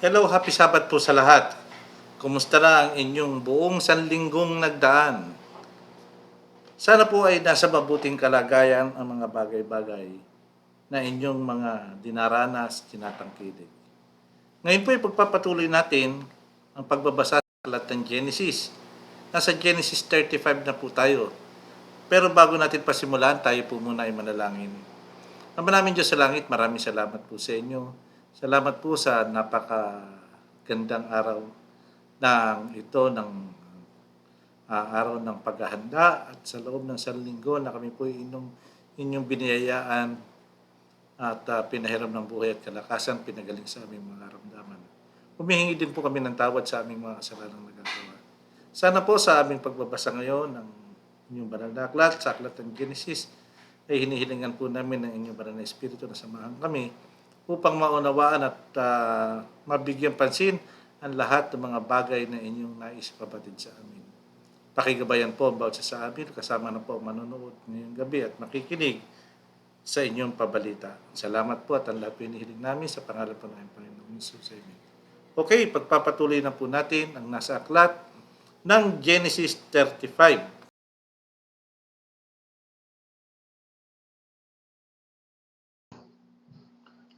Hello, happy Sabat po sa lahat. Kumusta na ang inyong buong sanlinggong nagdaan? Sana po ay nasa mabuting kalagayan ang mga bagay-bagay na inyong mga dinaranas, tinatangkilik. Ngayon po ay pagpapatuloy natin ang pagbabasa sa aklat ng Genesis. Nasa Genesis 35 na po tayo. Pero bago natin pasimulan, tayo po muna ay manalangin. Ama namin Diyos sa langit, maraming salamat po sa inyo. Salamat po sa napakagandang araw ng araw ng paghahanda at sa loob ng isang linggo na kami po inyong biniyayaan at pinahiram ng buhay at kalakasan, pinagaling sa aming mga karamdaman. Humihingi din po kami ng tawad sa aming mga kasalanang nagagawa. Sana po sa aming pagbabasa ngayon ng inyong banal na aklat, sa aklat ng Genesis, ay hinihilingan po namin ng inyong banal na Espiritu na samahan kami upang maunawaan at mabigyan pansin ang lahat ng mga bagay na inyong nais pabatid sa amin. Pakigabayan po ang bawat sa amin, kasama na po manonood ngayong gabi at makikinig sa inyong pabalita. Salamat po at ang lahat po hinihiling namin sa pangalan po ng Panginoon Jesus. Amen. Okay, pagpapatuloy na po natin ang nasa aklat ng Genesis 35.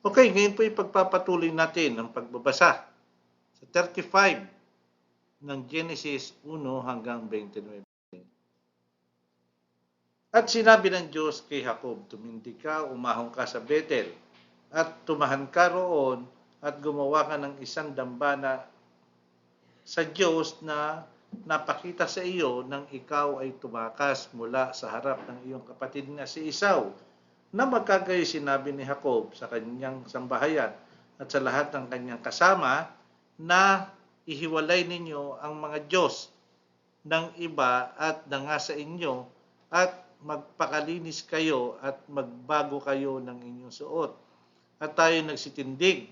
Okay, ngayon po ipagpapatuloy natin ang pagbabasa sa 35 ng Genesis 1 hanggang 29. At sinabi ng Diyos kay Jacob, tumindig ka, umahon ka sa Bethel, at tumahan ka roon at gumawa ka ng isang dambana sa Diyos na napakita sa iyo nang ikaw ay tumakas mula sa harap ng iyong kapatid na si Esau, na magkagayon sinabi ni Jacob sa kanyang sambahayan at sa lahat ng kanyang kasama na ihiwalay ninyo ang mga Diyos ng iba at nga sa inyo at magpakalinis kayo at magbago kayo ng inyong suot. At tayo nagsitindig,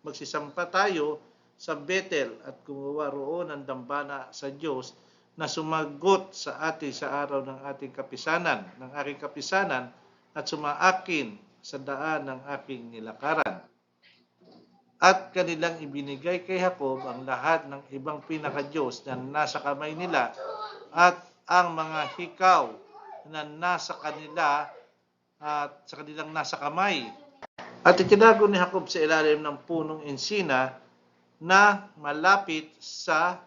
magsisampa tayo sa Bethel at gumawa roon ng dambana sa Diyos na sumagot sa atin sa araw ng aking kapisanan at sumaakin sa daan ng aking nilakaran. At kanilang ibinigay kay Jacob ang lahat ng ibang pinakadiyos na nasa kamay nila at ang mga hikaw na nasa kanila at sa kanilang nasa kamay. At itinago ni Jacob sa ilalim ng punong ensina na malapit sa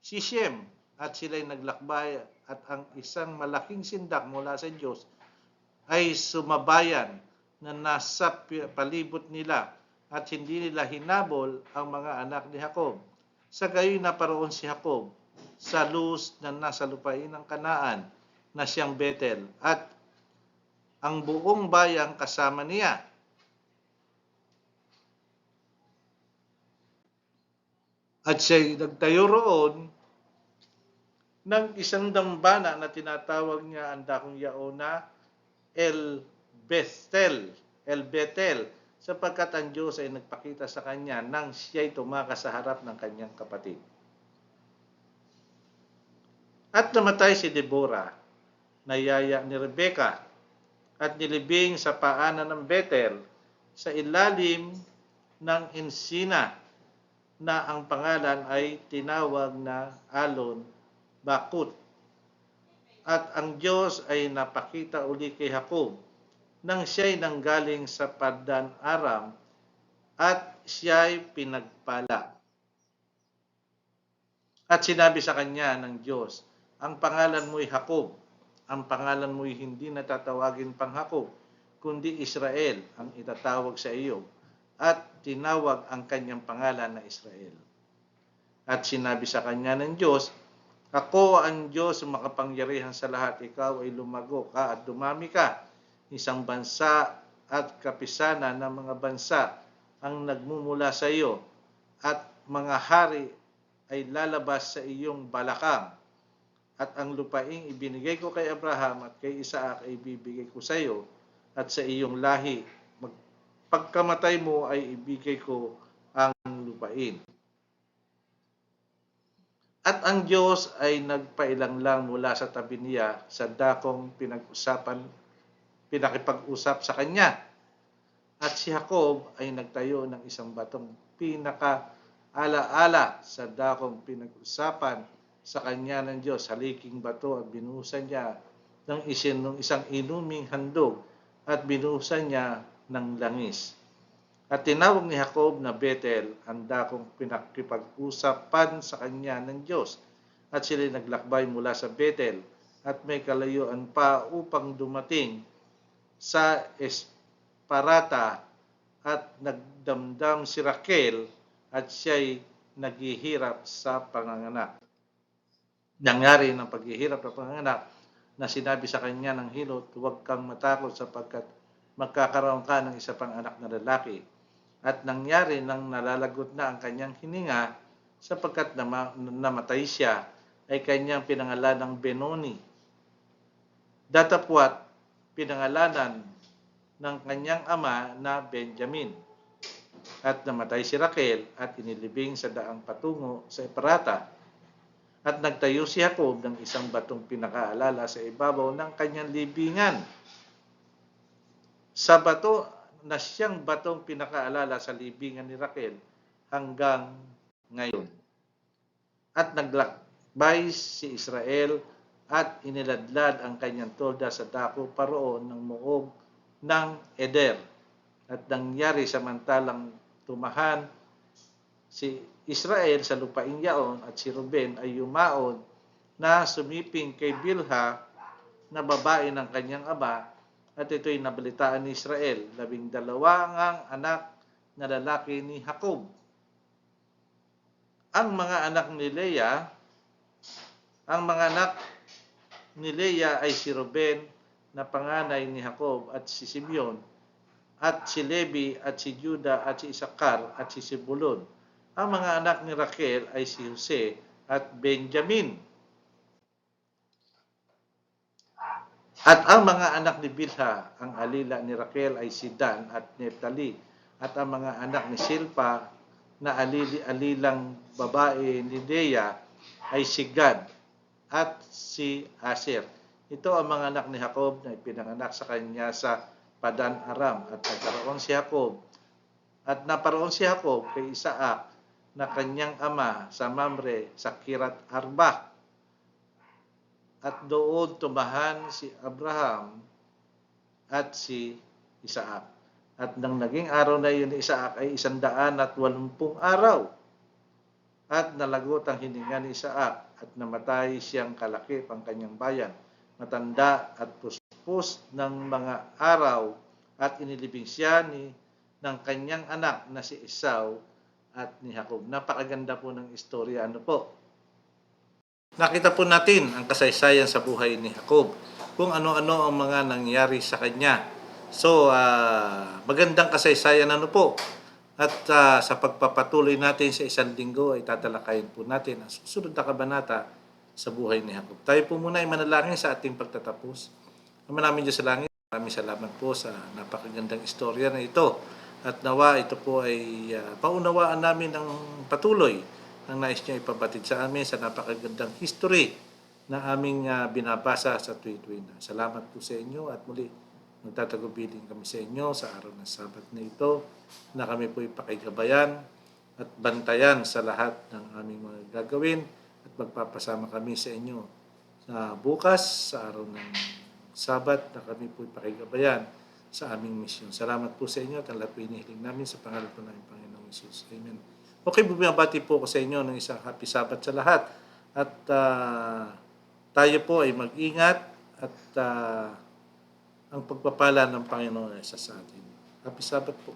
Sichem. At sila'y naglakbay at ang isang malaking sindak mula sa Diyos ay sumabayan na nasa palibot nila at hindi nila hinabol ang mga anak ni Jacob. Sa gayon naparoon si Jacob sa Luz na nasa lupain ng Kanaan na siyang Bethel at ang buong bayang kasama niya. At siya'y nagtayo roon ng isang dambana na tinatawag niya ang dakong yaon na El Bethel, sapagkat ang Diyos ay nagpakita sa kanya nang siya'y tumakas sa harap ng kanyang kapatid. At namatay si Deborah, na yaya ni Rebecca, at nilibing sa paanan ng Bethel sa ilalim ng ensina na ang pangalan ay tinawag na Alon Bakut. At ang Diyos ay napakita uli kay Jacob nang siya'y nanggaling sa Paddan Aram at siya'y pinagpala. At sinabi sa kanya ng Diyos, ang pangalan mo'y Jacob, ang pangalan mo'y hindi natatawagin pang Jacob, kundi Israel ang itatawag sa iyo. At tinawag ang kanyang pangalan na Israel. At sinabi sa kanya ng Diyos, ako ang Diyos makapangyarihan sa lahat, ikaw ay lumago ka at dumami ka. Isang bansa at kapisanan ng mga bansa ang nagmumula sa iyo at mga hari ay lalabas sa iyong balakang. At ang lupaing ibinigay ko kay Abraham at kay Isaac ay ibibigay ko sa iyo at sa iyong lahi. Pagkamatay mo ay ibigay ko ang lupain. At ang Diyos ay nagpailanglang mula sa tabi niya sa dakong pinakipag-usap sa kanya. At si Jacob ay nagtayo ng isang batong pinaka-ala-ala sa dakong pinag-usapan sa kanya ng Diyos. Haliking bato at binuhusan niya ng isang inuming handog at binuhusan niya ng langis. At tinawag ni Jacob na Bethel ang dakong pinakipag-usapan sa kanya ng Diyos. At sila naglakbay mula sa Bethel at may kalayuan pa upang dumating sa Esparata at nagdamdam si Raquel at siya'y naghihirap sa panganganak. Nangyari ng paghihirap ng panganganak na sinabi sa kanya ng hilot, huwag kang matakot sapagkat magkakaroon ka ng isa pang anak na lalaki. At nangyari nang nalalagot na ang kanyang hininga sapagkat namatay siya ay kanyang pinangalan ng Benoni. Datapwat pinangalanan ng kanyang ama na Benjamin. At namatay si Raquel at inilibing sa daang patungo sa Eparata. At nagtayo si Jacob ng isang batong pinakaalala sa ibabaw ng kanyang libingan. Sa bato na siyang batong pinakaalala sa libingan ni Raquel hanggang ngayon. At naglakbay si Israel at iniladlad ang kanyang tolda sa dako paroon ng muog ng Eder. At nangyari samantalang tumahan si Israel sa lupaing yaon at si Ruben ay yumaon na sumiping kay Bilha na babae ng kanyang ama at ito'y nabalitaan ni Israel. 12 ang anak na lalaki ni Jacob. Ang mga anak ni Leah ay si Ruben na panganay ni Jacob at si Simeon at si Levi at si Juda at si Isakar at si Zebulun. Ang mga anak ni Raquel ay si Jose at Benjamin. At ang mga anak ni Bilha, ang alila ni Raquel ay si Dan at Nephtali. At ang mga anak ni Silpa na alilang babae ni Leah ay si Gad at si Aser. Ito ang mga anak ni Jacob na ipinanganak sa kanya sa Padan Aram. At naparoon si Jacob kay Isaac na kanyang ama sa Mamre sa Kirat Arba. At doon tumahan si Abraham at si Isaac. At nang naging araw na yun ni Isaac ay 180 araw. At nalagot ang hininga ni Isaac at namatay siyang kalakip ang kanyang bayan. Matanda at puspos ng mga araw at inilibing siya ng kanyang anak na si Esau at ni Jacob. Napakaganda po ng istorya. Ano po? Nakita po natin ang kasaysayan sa buhay ni Jacob, kung ano-ano ang mga nangyari sa kanya. So, magandang kasaysayan ano po. At sa pagpapatuloy natin sa isang linggo ay tatalakayin po natin ang susunod na kabanata sa buhay ni Jacob. Tayo po muna ay manalangin sa ating pagtatapos. Ama namin Diyos sa langit, maraming salamat po sa napakagandang istorya na ito. At nawa ito po ay paunawaan namin ng patuloy ang nais niya ipabatid sa amin sa napakagandang history na aming binabasa sa tuwi-tuwi na. Salamat po sa inyo at muli magtatagubilin kami sa inyo sa araw ng Sabat na ito na kami po ipakigabayan at bantayan sa lahat ng aming mga gagawin at magpapasama kami sa inyo sa bukas sa araw ng Sabat na kami po ipakigabayan sa aming misyon. Salamat po sa inyo at ang lahat po inihiling namin sa pangalan po ng Panginoong Hesus. Amen. Okay, bumabati po ko sa inyo ng isang happy Sabat sa lahat. At tayo po ay mag-ingat at ang pagpapala ng Panginoon ay sa atin. Happy Sabat po.